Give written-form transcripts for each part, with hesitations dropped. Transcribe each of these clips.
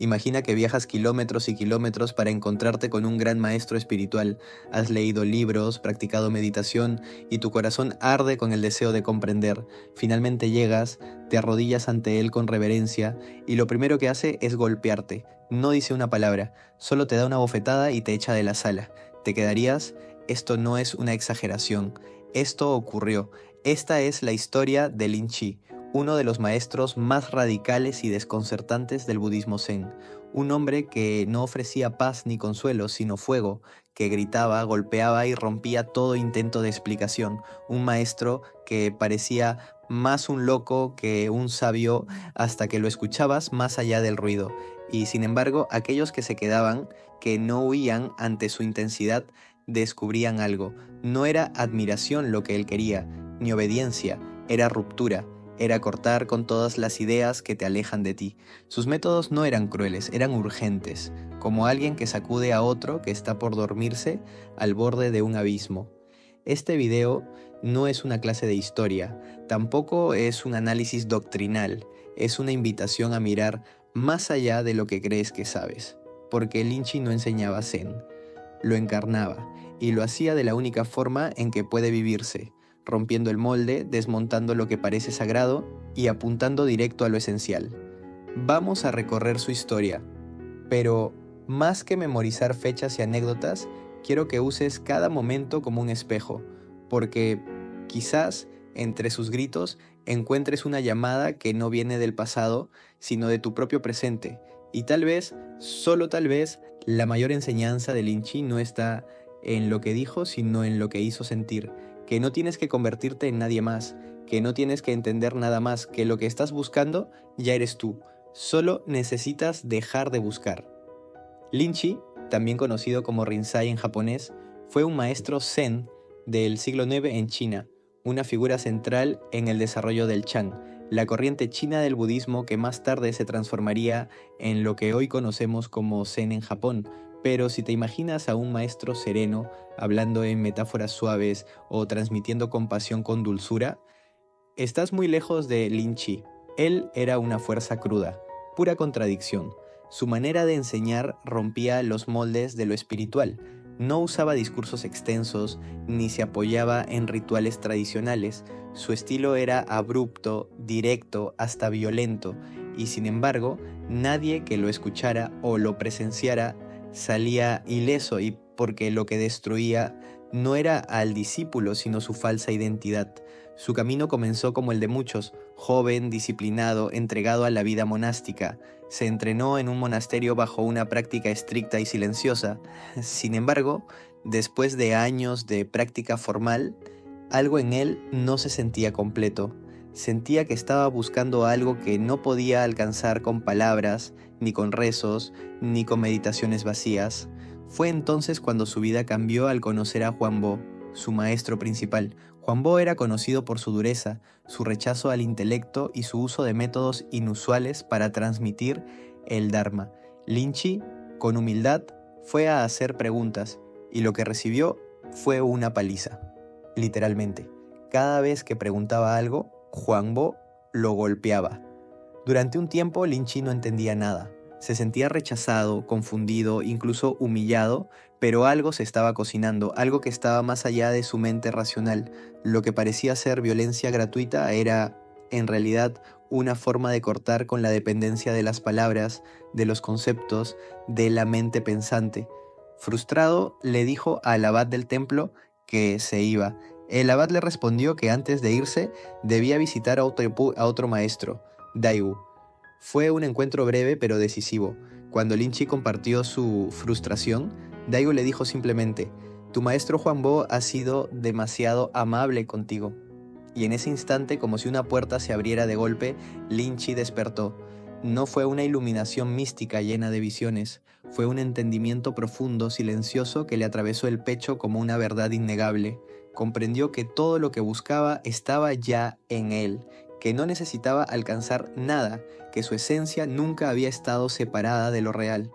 Imagina que viajas kilómetros y kilómetros para encontrarte con un gran maestro espiritual. Has leído libros, practicado meditación y tu corazón arde con el deseo de comprender. Finalmente llegas, te arrodillas ante él con reverencia y lo primero que hace es golpearte. No dice una palabra, solo te da una bofetada y te echa de la sala. ¿Te quedarías? Esto no es una exageración. Esto ocurrió. Esta es la historia de Lin Chi, uno de los maestros más radicales y desconcertantes del budismo zen, un hombre que no ofrecía paz ni consuelo, sino fuego, que gritaba, golpeaba y rompía todo intento de explicación, un maestro que parecía más un loco que un sabio hasta que lo escuchabas más allá del ruido, y sin embargo aquellos que se quedaban, que no huían ante su intensidad, descubrían algo. No era admiración lo que él quería, ni obediencia, era ruptura. Era cortar con todas las ideas que te alejan de ti. Sus métodos no eran crueles, eran urgentes, como alguien que sacude a otro que está por dormirse al borde de un abismo. Este video no es una clase de historia, tampoco es un análisis doctrinal, es una invitación a mirar más allá de lo que crees que sabes, porque Lin Chi no enseñaba Zen, lo encarnaba, y lo hacía de la única forma en que puede vivirse, rompiendo el molde, desmontando lo que parece sagrado y apuntando directo a lo esencial. Vamos a recorrer su historia, pero más que memorizar fechas y anécdotas, quiero que uses cada momento como un espejo, porque quizás entre sus gritos encuentres una llamada que no viene del pasado, sino de tu propio presente, y tal vez, solo tal vez, la mayor enseñanza de Lin Chi no está en lo que dijo, sino en lo que hizo sentir, que no tienes que convertirte en nadie más, que no tienes que entender nada más, que lo que estás buscando ya eres tú, solo necesitas dejar de buscar. Lin Chi, también conocido como Rinzai en japonés, fue un maestro zen del siglo IX en China, una figura central en el desarrollo del Chan, la corriente china del budismo que más tarde se transformaría en lo que hoy conocemos como Zen en Japón. Pero si te imaginas a un maestro sereno, hablando en metáforas suaves o transmitiendo compasión con dulzura, estás muy lejos de Lin Chi. Él era una fuerza cruda, pura contradicción. Su manera de enseñar rompía los moldes de lo espiritual. No usaba discursos extensos, ni se apoyaba en rituales tradicionales. Su estilo era abrupto, directo, hasta violento, y sin embargo, nadie que lo escuchara o lo presenciara salía ileso, y porque lo que destruía no era al discípulo, sino su falsa identidad. Su camino comenzó como el de muchos, joven, disciplinado, entregado a la vida monástica. Se entrenó en un monasterio bajo una práctica estricta y silenciosa. Sin embargo, después de años de práctica formal, algo en él no se sentía completo. Sentía que estaba buscando algo que no podía alcanzar con palabras, ni con rezos, ni con meditaciones vacías. Fue entonces cuando su vida cambió al conocer a Huang Bo, su maestro principal. Huang Bo era conocido por su dureza, su rechazo al intelecto y su uso de métodos inusuales para transmitir el Dharma. Lin Chi, con humildad, fue a hacer preguntas y lo que recibió fue una paliza, literalmente. Cada vez que preguntaba algo, Huang Bo lo golpeaba. Durante un tiempo Lin Chi no entendía nada. Se sentía rechazado, confundido, incluso humillado, pero algo se estaba cocinando, algo que estaba más allá de su mente racional. Lo que parecía ser violencia gratuita era, en realidad, una forma de cortar con la dependencia de las palabras, de los conceptos, de la mente pensante. Frustrado, le dijo al abad del templo que se iba. El abad le respondió que antes de irse debía visitar a otro maestro, Daiwu. Fue un encuentro breve pero decisivo. Cuando Lin Chi compartió su frustración, Daigo le dijo simplemente: "Tu maestro Huang Bo ha sido demasiado amable contigo". Y en ese instante, como si una puerta se abriera de golpe, Lin Chi despertó. No fue una iluminación mística llena de visiones, fue un entendimiento profundo, silencioso, que le atravesó el pecho como una verdad innegable. Comprendió que todo lo que buscaba estaba ya en él, que no necesitaba alcanzar nada, que su esencia nunca había estado separada de lo real.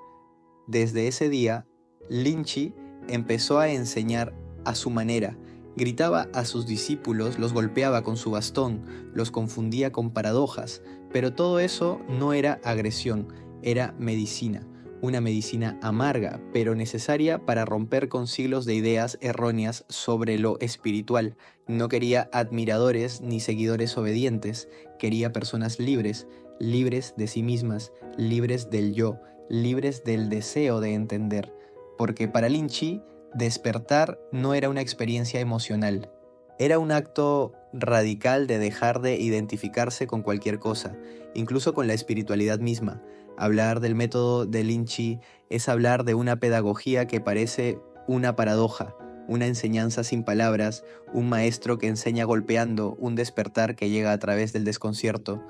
Desde ese día, Lin Chi empezó a enseñar a su manera. Gritaba a sus discípulos, los golpeaba con su bastón, los confundía con paradojas, pero todo eso no era agresión, Era medicina, una medicina amarga, pero necesaria para romper con siglos de ideas erróneas sobre lo espiritual. No quería admiradores ni seguidores obedientes, quería personas libres, libres de sí mismas, libres del yo, libres del deseo de entender. Porque para Lynchy, despertar no era una experiencia emocional, era un acto radical de dejar de identificarse con cualquier cosa, incluso con la espiritualidad misma. Hablar del método de Lynchy es hablar de una pedagogía que parece una paradoja, una enseñanza sin palabras, un maestro que enseña golpeando, un despertar que llega a través del desconcierto.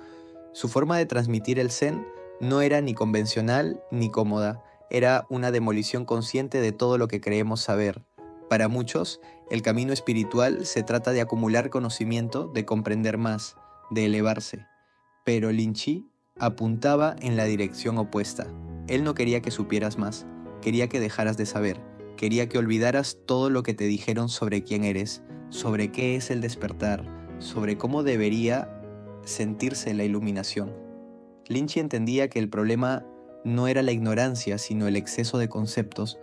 Su forma de transmitir el Zen no era ni convencional ni cómoda, era una demolición consciente de todo lo que creemos saber. Para muchos, el camino espiritual se trata de acumular conocimiento, de comprender más, de elevarse. Pero Lynchy apuntaba en la dirección opuesta. Él no quería que supieras más, quería que dejaras de saber, quería que olvidaras todo lo que te dijeron sobre quién eres, sobre qué es el despertar, sobre cómo debería sentirse la iluminación. Lynchy entendía que el problema no era la ignorancia, sino el exceso de conceptos.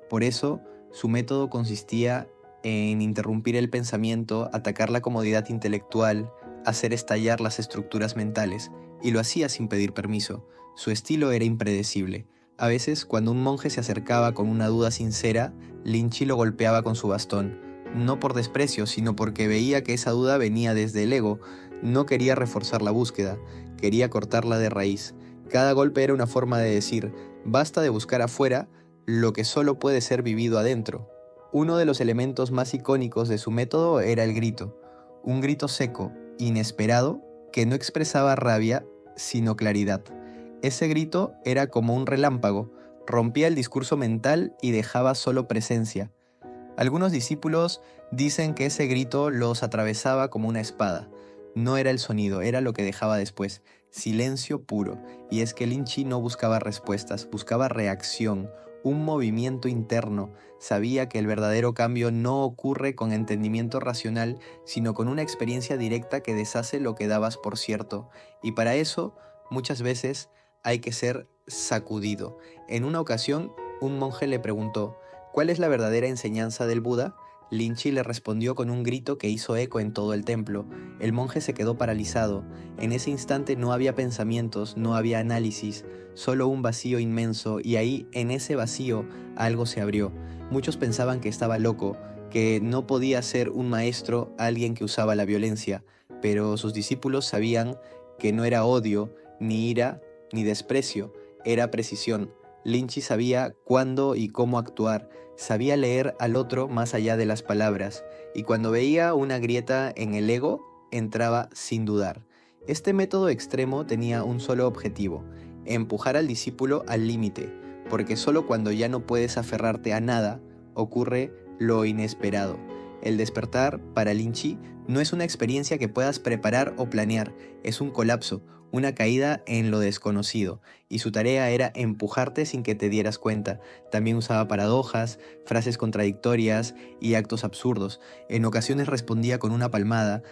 Por eso, su método consistía en interrumpir el pensamiento, atacar la comodidad intelectual, hacer estallar las estructuras mentales, y lo hacía sin pedir permiso. Su estilo era impredecible. A veces, cuando un monje se acercaba con una duda sincera, Lynchy lo golpeaba con su bastón, no por desprecio, sino porque veía que esa duda venía desde el ego. No quería reforzar la búsqueda, quería cortarla de raíz. Cada golpe era una forma de decir, basta de buscar afuera lo que solo puede ser vivido adentro. Uno de los elementos más icónicos de su método era el grito, un grito seco, inesperado, que no expresaba rabia, sino claridad. Ese grito era como un relámpago, rompía el discurso mental y dejaba solo presencia. Algunos discípulos dicen que ese grito los atravesaba como una espada. No era el sonido, era lo que dejaba después, silencio puro. Y es que Lynchy no buscaba respuestas, buscaba reacción, un movimiento interno. Sabía que el verdadero cambio no ocurre con entendimiento racional, sino con una experiencia directa que deshace lo que dabas por cierto. Y para eso, muchas veces, hay que ser sacudido. En una ocasión, un monje le preguntó, ¿cuál es la verdadera enseñanza del Buda? Lynchy le respondió con un grito que hizo eco en todo el templo. El monje se quedó paralizado. En ese instante no había pensamientos, no había análisis, solo un vacío inmenso, y ahí, en ese vacío, algo se abrió. Muchos pensaban que estaba loco, que no podía ser un maestro alguien que usaba la violencia, pero sus discípulos sabían que no era odio, ni ira, ni desprecio, era precisión. Lynchy sabía cuándo y cómo actuar, sabía leer al otro más allá de las palabras, y cuando veía una grieta en el ego, entraba sin dudar. Este método extremo tenía un solo objetivo, empujar al discípulo al límite, porque solo cuando ya no puedes aferrarte a nada, ocurre lo inesperado. El despertar, para Lynchy, no es una experiencia que puedas preparar o planear, es un colapso, una caída en lo desconocido, y su tarea era empujarte sin que te dieras cuenta. También usaba paradojas, frases contradictorias y actos absurdos. En ocasiones respondía con una palmada,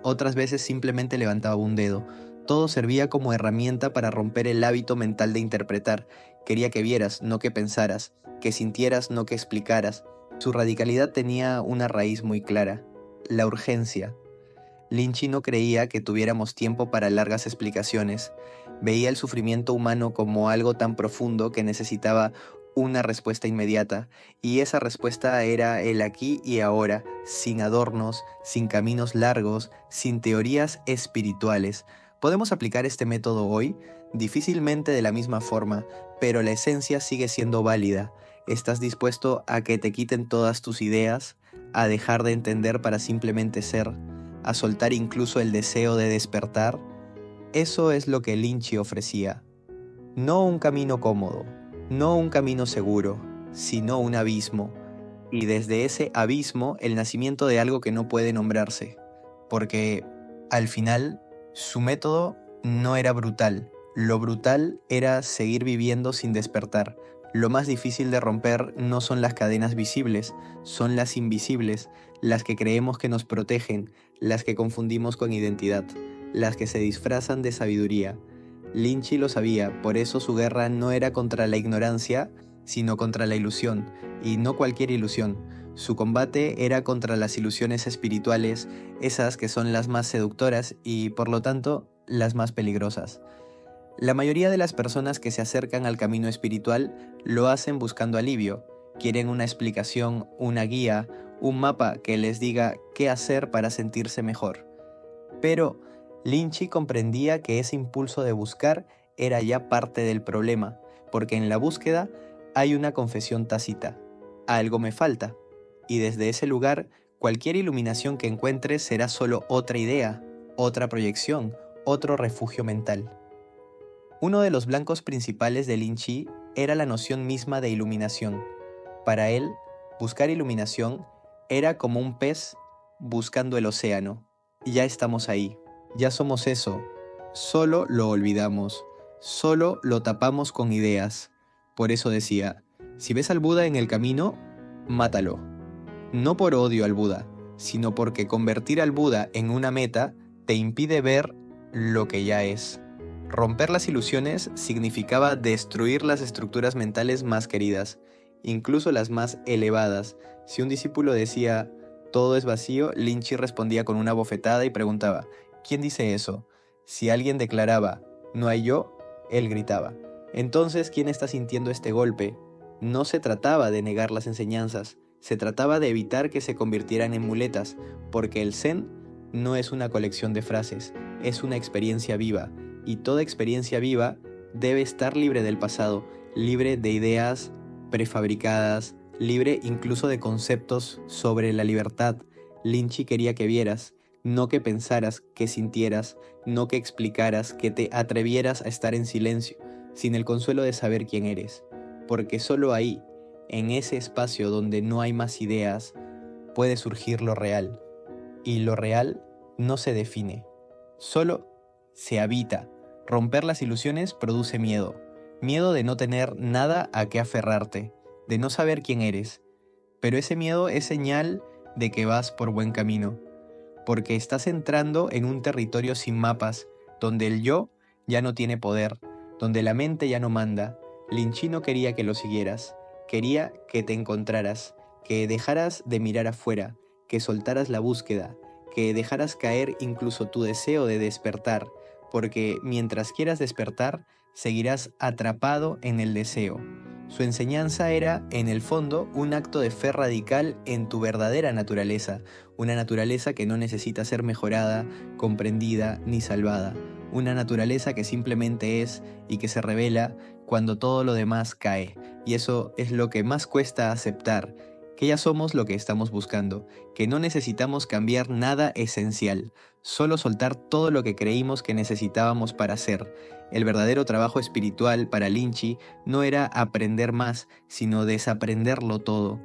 otras veces simplemente levantaba un dedo. Todo servía como herramienta para romper el hábito mental de interpretar. Quería que vieras, no que pensaras, que sintieras, no que explicaras. Su radicalidad tenía una raíz muy clara, la urgencia. Lynchy no creía que tuviéramos tiempo para largas explicaciones. Veía el sufrimiento humano como algo tan profundo que necesitaba una respuesta inmediata, y esa respuesta era el aquí y ahora, sin adornos, sin caminos largos, sin teorías espirituales. ¿Podemos aplicar este método hoy? Difícilmente de la misma forma, pero la esencia sigue siendo válida. ¿Estás dispuesto a que te quiten todas tus ideas, a dejar de entender para simplemente ser, a soltar incluso el deseo de despertar? Eso es lo que Lynchy ofrecía. No un camino cómodo, no un camino seguro, sino un abismo. Y desde ese abismo el nacimiento de algo que no puede nombrarse. Porque, al final, su método no era brutal. Lo brutal era seguir viviendo sin despertar. Lo más difícil de romper no son las cadenas visibles, son las invisibles, las que creemos que nos protegen, las que confundimos con identidad, las que se disfrazan de sabiduría. Lin Chi lo sabía, por eso su guerra no era contra la ignorancia, sino contra la ilusión, y no cualquier ilusión. Su combate era contra las ilusiones espirituales, esas que son las más seductoras y, por lo tanto, las más peligrosas. La mayoría de las personas que se acercan al camino espiritual lo hacen buscando alivio. Quieren una explicación, una guía, un mapa que les diga qué hacer para sentirse mejor. Pero Lin Chi comprendía que ese impulso de buscar era ya parte del problema, porque en la búsqueda hay una confesión tácita. Algo me falta. Y desde ese lugar, cualquier iluminación que encuentres será solo otra idea, otra proyección, otro refugio mental. Uno de los blancos principales de Lin Chi era la noción misma de iluminación. Para él, buscar iluminación era como un pez buscando el océano. Ya estamos ahí, ya somos eso, solo lo olvidamos, solo lo tapamos con ideas. Por eso decía, si ves al Buda en el camino, mátalo. No por odio al Buda, sino porque convertir al Buda en una meta te impide ver lo que ya es. Romper las ilusiones significaba destruir las estructuras mentales más queridas, incluso las más elevadas. Si un discípulo decía, todo es vacío, Lin Chi respondía con una bofetada y preguntaba, ¿quién dice eso? Si alguien declaraba, no hay yo, él gritaba. Entonces, ¿quién está sintiendo este golpe? No se trataba de negar las enseñanzas, se trataba de evitar que se convirtieran en muletas, porque el Zen no es una colección de frases, es una experiencia viva, y toda experiencia viva debe estar libre del pasado, libre de ideas prefabricadas, libre incluso de conceptos sobre la libertad. Lin Chi quería que vieras, no que pensaras, que sintieras, no que explicaras, que te atrevieras a estar en silencio, sin el consuelo de saber quién eres. Porque solo ahí, en ese espacio donde no hay más ideas, puede surgir lo real. Y lo real no se define, solo se habita. Romper las ilusiones produce miedo. Miedo de no tener nada a qué aferrarte, de no saber quién eres. Pero ese miedo es señal de que vas por buen camino, porque estás entrando en un territorio sin mapas, donde el yo ya no tiene poder, donde la mente ya no manda. Lin Chi no quería que lo siguieras, quería que te encontraras, que dejaras de mirar afuera, que soltaras la búsqueda, que dejaras caer incluso tu deseo de despertar, porque mientras quieras despertar, seguirás atrapado en el deseo. Su enseñanza era, en el fondo, un acto de fe radical en tu verdadera naturaleza, una naturaleza que no necesita ser mejorada, comprendida ni salvada, una naturaleza que simplemente es y que se revela cuando todo lo demás cae. Y eso es lo que más cuesta aceptar, que ya somos lo que estamos buscando, que no necesitamos cambiar nada esencial, solo soltar todo lo que creímos que necesitábamos para ser. El verdadero trabajo espiritual para Lin Chi no era aprender más, sino desaprenderlo todo.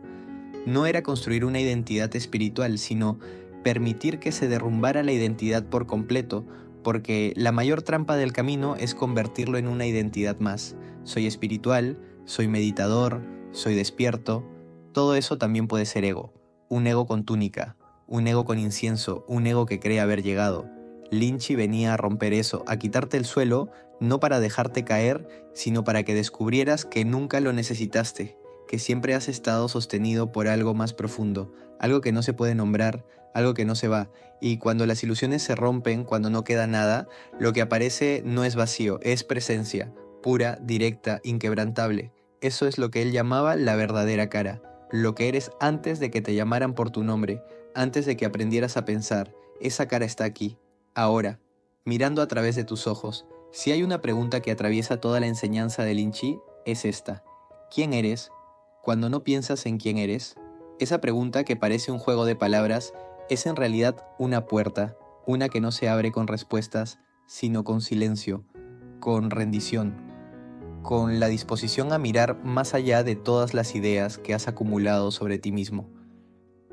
No era construir una identidad espiritual, sino permitir que se derrumbara la identidad por completo, porque la mayor trampa del camino es convertirlo en una identidad más. Soy espiritual, soy meditador, soy despierto. Todo eso también puede ser ego. Un ego con túnica, un ego con incienso, un ego que cree haber llegado. Lin Chi venía a romper eso, a quitarte el suelo, no para dejarte caer, sino para que descubrieras que nunca lo necesitaste, que siempre has estado sostenido por algo más profundo, algo que no se puede nombrar, algo que no se va. Y cuando las ilusiones se rompen, cuando no queda nada, lo que aparece no es vacío, es presencia, pura, directa, inquebrantable. Eso es lo que él llamaba la verdadera cara, lo que eres antes de que te llamaran por tu nombre, antes de que aprendieras a pensar. Esa cara está aquí, ahora, mirando a través de tus ojos. Si hay una pregunta que atraviesa toda la enseñanza de Lin Chi, es esta. ¿Quién eres? Cuando no piensas en quién eres, esa pregunta que parece un juego de palabras es en realidad una puerta, una que no se abre con respuestas, sino con silencio, con rendición, con la disposición a mirar más allá de todas las ideas que has acumulado sobre ti mismo.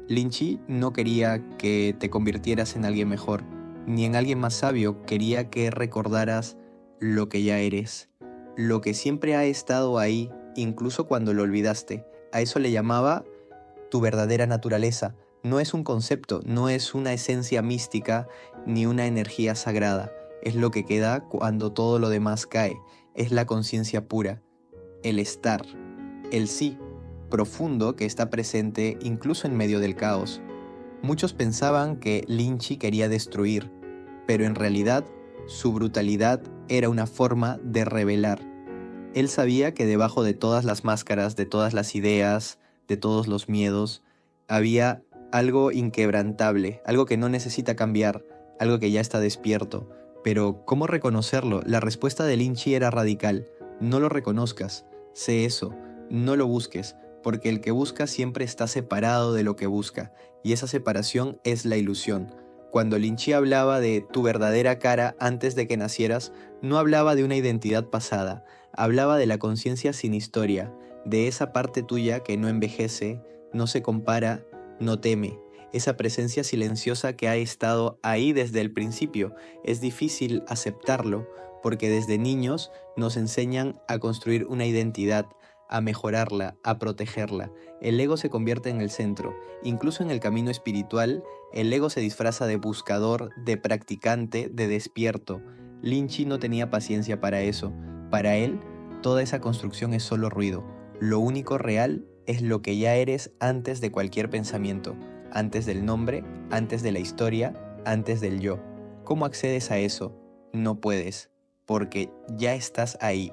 Lin Chi no quería que te convirtieras en alguien mejor, ni en alguien más sabio, quería que recordaras lo que ya eres, lo que siempre ha estado ahí, incluso cuando lo olvidaste. A eso le llamaba tu verdadera naturaleza. No es un concepto, no es una esencia mística ni una energía sagrada. es lo que queda cuando todo lo demás cae, es la conciencia pura, el estar, el sí, profundo que está presente incluso en medio del caos. Muchos pensaban que Lynch quería destruir, pero en realidad su brutalidad era una forma de revelar. Él sabía que debajo de todas las máscaras, de todas las ideas, de todos los miedos, había algo inquebrantable, algo que no necesita cambiar, algo que ya está despierto. Pero, ¿cómo reconocerlo? La respuesta de Lynch era radical. No lo reconozcas, sé eso, no lo busques, porque el que busca siempre está separado de lo que busca, y esa separación es la ilusión. Cuando Lynch hablaba de tu verdadera cara antes de que nacieras, no hablaba de una identidad pasada, hablaba de la conciencia sin historia, de esa parte tuya que no envejece, no se compara, no teme, esa presencia silenciosa que ha estado ahí desde el principio. Es difícil aceptarlo porque desde niños nos enseñan a construir una identidad, a mejorarla, a protegerla. El ego se convierte en el centro. Incluso en el camino espiritual, el ego se disfraza de buscador, de practicante, de despierto. Lynch no tenía paciencia para eso. Para él, toda esa construcción es solo ruido. Lo único real es lo que ya eres antes de cualquier pensamiento, antes del nombre, antes de la historia, antes del yo. ¿Cómo accedes a eso? No puedes, porque ya estás ahí.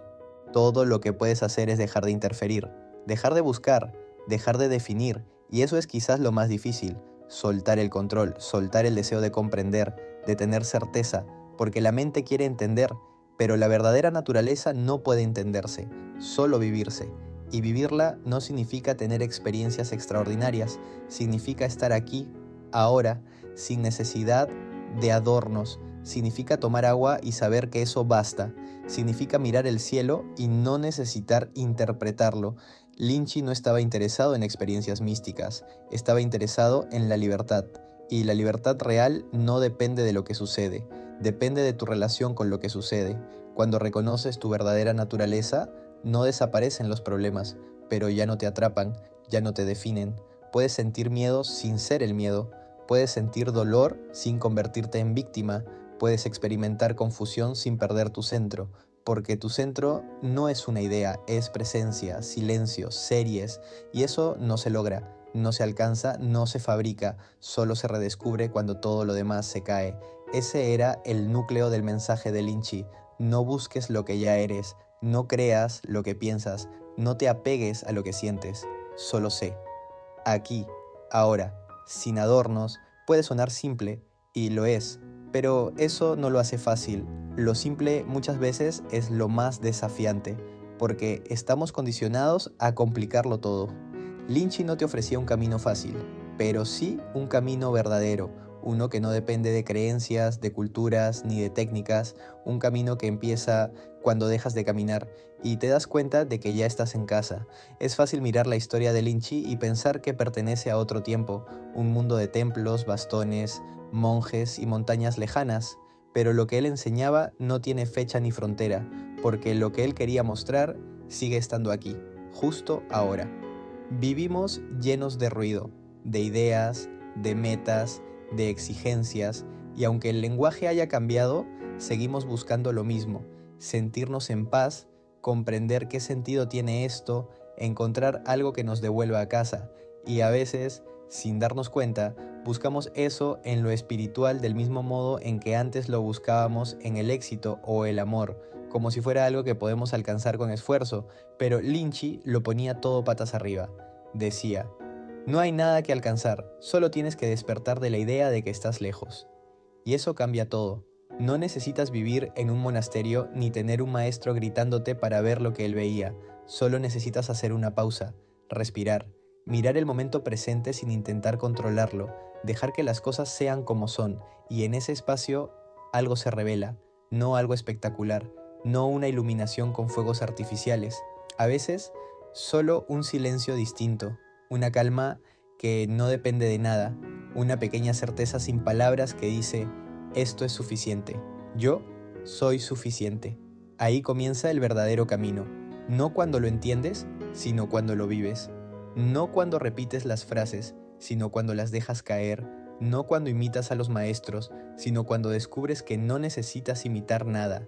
Todo lo que puedes hacer es dejar de interferir, dejar de buscar, dejar de definir, y eso es quizás lo más difícil, soltar el control, soltar el deseo de comprender, de tener certeza, porque la mente quiere entender, pero la verdadera naturaleza no puede entenderse, solo vivirse. Y vivirla no significa tener experiencias extraordinarias, significa estar aquí, ahora, sin necesidad de adornos, significa tomar agua y saber que eso basta, significa mirar el cielo y no necesitar interpretarlo. Lynch no estaba interesado en experiencias místicas, estaba interesado en la libertad, y la libertad real no depende de lo que sucede, depende de tu relación con lo que sucede. Cuando reconoces tu verdadera naturaleza, no desaparecen los problemas, pero ya no te atrapan, ya no te definen. Puedes sentir miedo sin ser el miedo, puedes sentir dolor sin convertirte en víctima, puedes experimentar confusión sin perder tu centro, porque tu centro no es una idea, es presencia, silencio, series, y eso no se logra, no se alcanza, no se fabrica, solo se redescubre cuando todo lo demás se cae. Ese era el núcleo del mensaje de Lynch. No busques lo que ya eres, no creas lo que piensas, no te apegues a lo que sientes, solo sé. Aquí, ahora, sin adornos, puede sonar simple, y lo es, pero eso no lo hace fácil. Lo simple muchas veces es lo más desafiante, porque estamos condicionados a complicarlo todo. Lynch no te ofrecía un camino fácil, pero sí un camino verdadero, uno que no depende de creencias, de culturas, ni de técnicas, un camino que empieza cuando dejas de caminar y te das cuenta de que ya estás en casa. Es fácil mirar la historia de Lynch y pensar que pertenece a otro tiempo, un mundo de templos, bastones, monjes y montañas lejanas, pero lo que él enseñaba no tiene fecha ni frontera, porque lo que él quería mostrar sigue estando aquí, justo ahora. Vivimos llenos de ruido, de ideas, de metas, de exigencias, y aunque el lenguaje haya cambiado, seguimos buscando lo mismo, sentirnos en paz, comprender qué sentido tiene esto, encontrar algo que nos devuelva a casa, y a veces, sin darnos cuenta, buscamos eso en lo espiritual del mismo modo en que antes lo buscábamos en el éxito o el amor, como si fuera algo que podemos alcanzar con esfuerzo, pero Lynch lo ponía todo patas arriba. Decía: no hay nada que alcanzar, solo tienes que despertar de la idea de que estás lejos. Y eso cambia todo. No necesitas vivir en un monasterio ni tener un maestro gritándote para ver lo que él veía. Solo necesitas hacer una pausa, respirar, mirar el momento presente sin intentar controlarlo, dejar que las cosas sean como son, y en ese espacio algo se revela, no algo espectacular, no una iluminación con fuegos artificiales. A veces, solo un silencio distinto, una calma que no depende de nada, una pequeña certeza sin palabras que dice: esto es suficiente, yo soy suficiente. Ahí comienza el verdadero camino, no cuando lo entiendes, sino cuando lo vives, no cuando repites las frases, sino cuando las dejas caer, no cuando imitas a los maestros, sino cuando descubres que no necesitas imitar nada.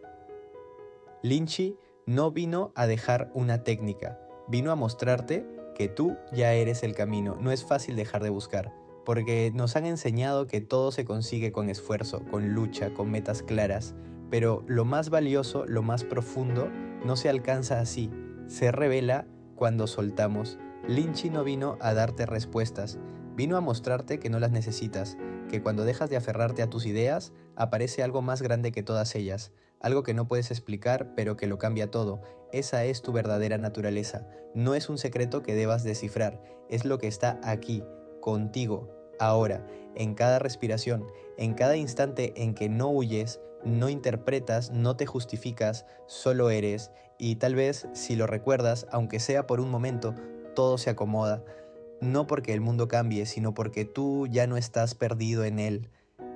Lynchy no vino a dejar una técnica, vino a mostrarte que tú ya eres el camino. No es fácil dejar de buscar, porque nos han enseñado que todo se consigue con esfuerzo, con lucha, con metas claras, pero lo más valioso, lo más profundo, no se alcanza así, se revela cuando soltamos. Lynchy no vino a darte respuestas, vino a mostrarte que no las necesitas, que cuando dejas de aferrarte a tus ideas, aparece algo más grande que todas ellas, algo que no puedes explicar, pero que lo cambia todo. Esa es tu verdadera naturaleza. No es un secreto que debas descifrar, es lo que está aquí, contigo, ahora, en cada respiración, en cada instante en que no huyes, no interpretas, no te justificas, solo eres, y tal vez, si lo recuerdas, aunque sea por un momento, todo se acomoda. No porque el mundo cambie, sino porque tú ya no estás perdido en él.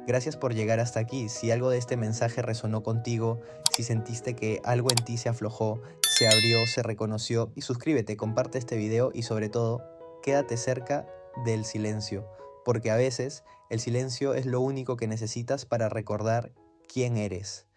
Gracias por llegar hasta aquí. Si algo de este mensaje resonó contigo, si sentiste que algo en ti se aflojó, se abrió, se reconoció, y suscríbete, comparte este video y sobre todo, quédate cerca del silencio, porque a veces el silencio es lo único que necesitas para recordar quién eres.